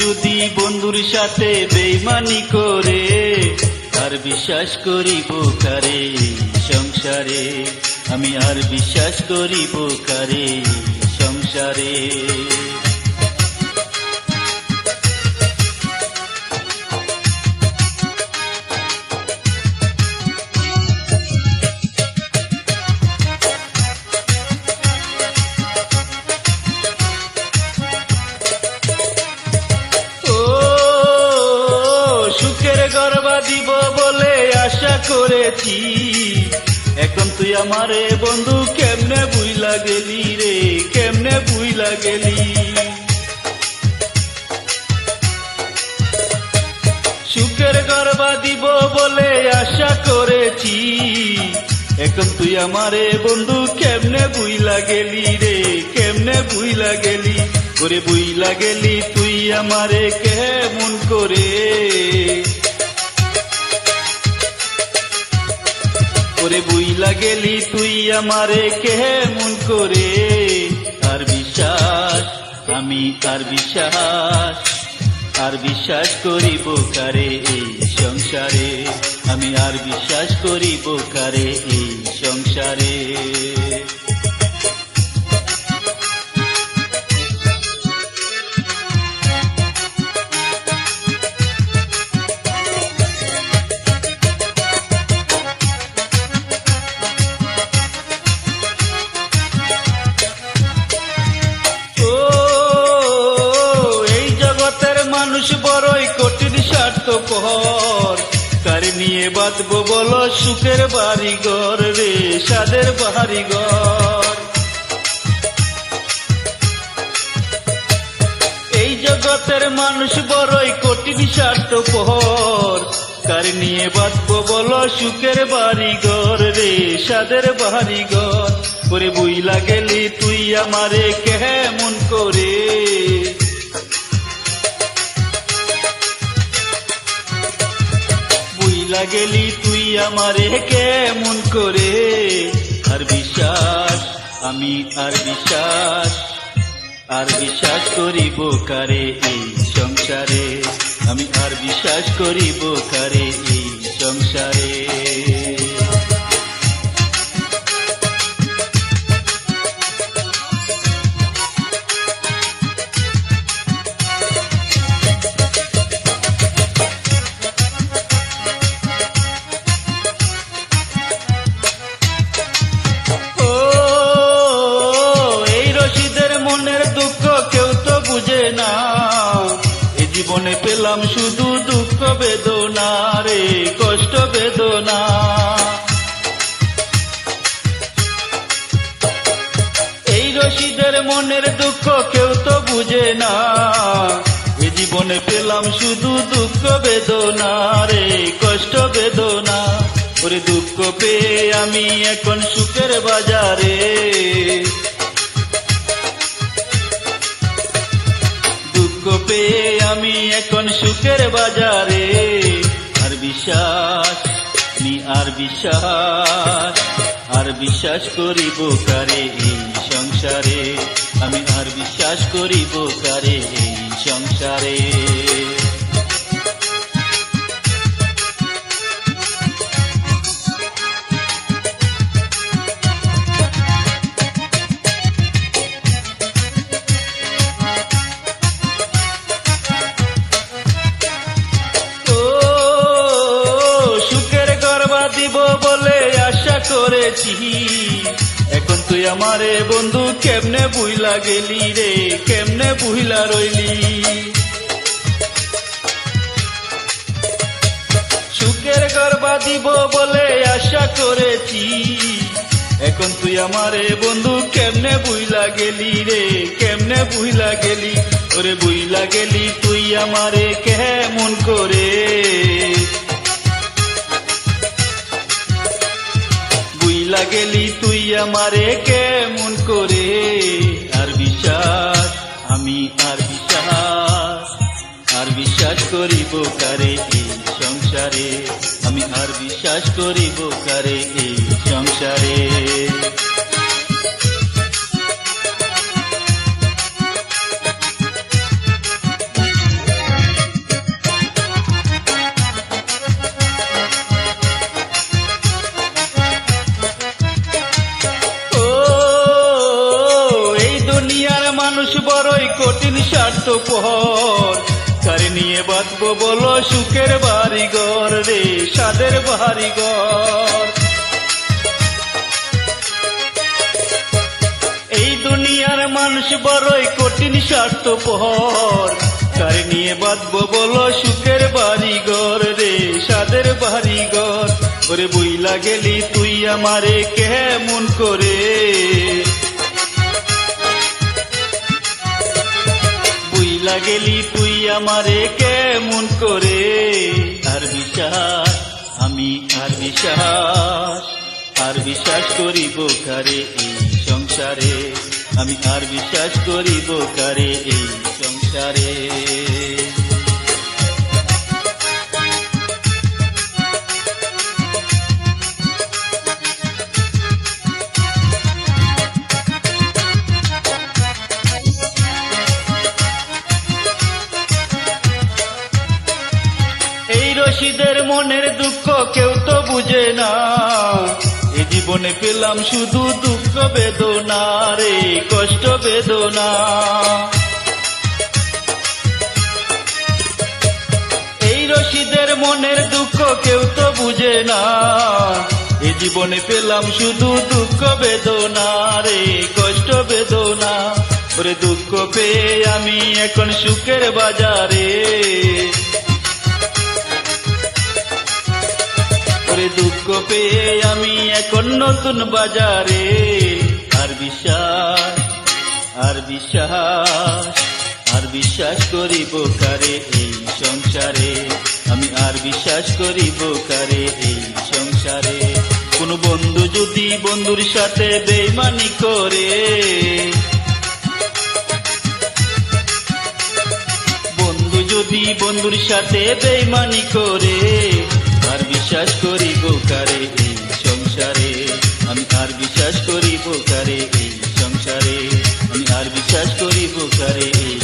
যদি বন্ধুর সাথে বেইমানি করে, আর বিশ্বাস করিব কারে সংসারে, আমি আর বিশ্বাস করিব কারে সংসারে। গর্বা দিব বলে আশা করেছি, এখন তুই আমারে বন্ধু কেমনে বুইলা গেলি রে, কেমনে বুইলা গেলি। সুখের গর্বা দিব বলে আশা করেছি, এখন তুই আমারে বন্ধু কেমনে বুইলা গেলি রে, কেমনে বুইলা গেলি। করে বুইলা গেলি তুই আমারে কেমন করে, করে বুইলা গেলি তুই আমারে কেমন করে। আর বিশ্বাস আমি আর বিশ্বাস, আর বিশ্বাস করিব কারে এই সংসারে, আমি আর বিশ্বাস করিব কারে এই সংসারে। মানুষ বড়ই কঠিন স্বার্থপর, কারে নিয়ে বাঁচব বলো সুখের বাড়ি ঘর রে, সাদের বাড়ি ঘর। এই জগতের মানুষ বড়ই কঠিন স্বার্থপর, কারে নিয়ে বাঁচব বলো সুখের বাড়ি ঘর রে, সাদের বাড়ি ঘর। করে বুইলা গেলি তুই আমারে কেমন করে, গেলি তুই আমারে কেমন করে। আর বিশ্বাস আমি আর বিশ্বাস, আর বিশ্বাস করিব কারে এই সংসারে, আমি আর বিশ্বাস করিব কারে এই সংসারে। জীবনে পেলাম শুধু দুঃখ বেদনা রে, কষ্ট বেদনা। এই রশিদের মনের দুঃখ কেউ তো বুঝে না, এ জীবনে পেলাম শুধু দুঃখ বেদনা রে, কষ্ট বেদনা। ওরে দুঃখ পেয়ে আমি এখন সুখের বাজারে, পেয়ে আমি এখন সুখের বাজারে। আর বিশ্বাস নি আর বিশ্বাস, আর বিশ্বাস করিব কারে এই সংসারে, আমি আর বিশ্বাস করিব কারে এই সংসারে। দিব বলে আশা করেছি, এখন তুই আমারে বন্ধু কেমনে বুইলা গেলি রে, কেমনে বুইলা রইলি। সুখের গর্বা দিব বলে আশা করেছি, এখন তুই আমারে বন্ধু কেমনে বুইলা গেলি রে, কেমনে বুইলা গেলি। ওরে বুইলা গেলি তুই আমারে কেমন করে, বুইলা গেলি তুই আমারে কেমন করে। আর বিশ্বাস আমি আর বিশ্বাস, আর বিশ্বাস করিব কারে এই সংসারে, আমি আর বিশ্বাস করিব কারে এই সংসারে। মানুষ বড়ই কঠিন স্বার্থপর, কারে নিয়ে বাঁচবো বলো সুখের বাড়িঘর রে, সাদের বাড়িঘর। এই দুনিয়ার মানুষ বড়ই কঠিন স্বার্থপর, কারে নিয়ে বাঁচবো বলো সুখের বাড়িঘর রে, সাদের বাড়িঘর। ওরে বুইলা গেলি তুই আমারে কেমন করে, বুইলা গেলি তুই আমারে কেমন করে। আর বিশ্বাস আমি আর বিশ্বাস করিব কারে এই সংসারে, আমি আর বিশ্বাস করিব কারে এই সংসারে। এই রশিদের মনের দুঃখ কেউ তো বুঝে না, এ জীবনে পেলাম শুধু দুঃখ বেদনা রে, কষ্ট বেদনা। এই রশিদের মনের দুঃখ কেউ তো বুঝে না, এ জীবনে পেলাম শুধু দুঃখ বেদনা রে, কষ্ট বেদনা। ওরে দুঃখ পেয়ে আমি এখন সুখের বাজারে, ওরে দুঃখ পেয়ে আমি এখন নতুন বাজারে। আর বিশ্বাস করিব কারে এই সংসারে, আমি আর বিশ্বাস করিব কারে এই সংসারে। কোন বন্ধু যদি বন্ধুর সাথে বেইমানি করে, বন্ধু যদি বন্ধুর সাথে বেইমানি করে, আর বিশ্বাস করিব কারে এই সংসারে, আমি আর বিশ্বাস করিব কারে এই সংসারে, আমি আর বিশ্বাস করিব কারে এই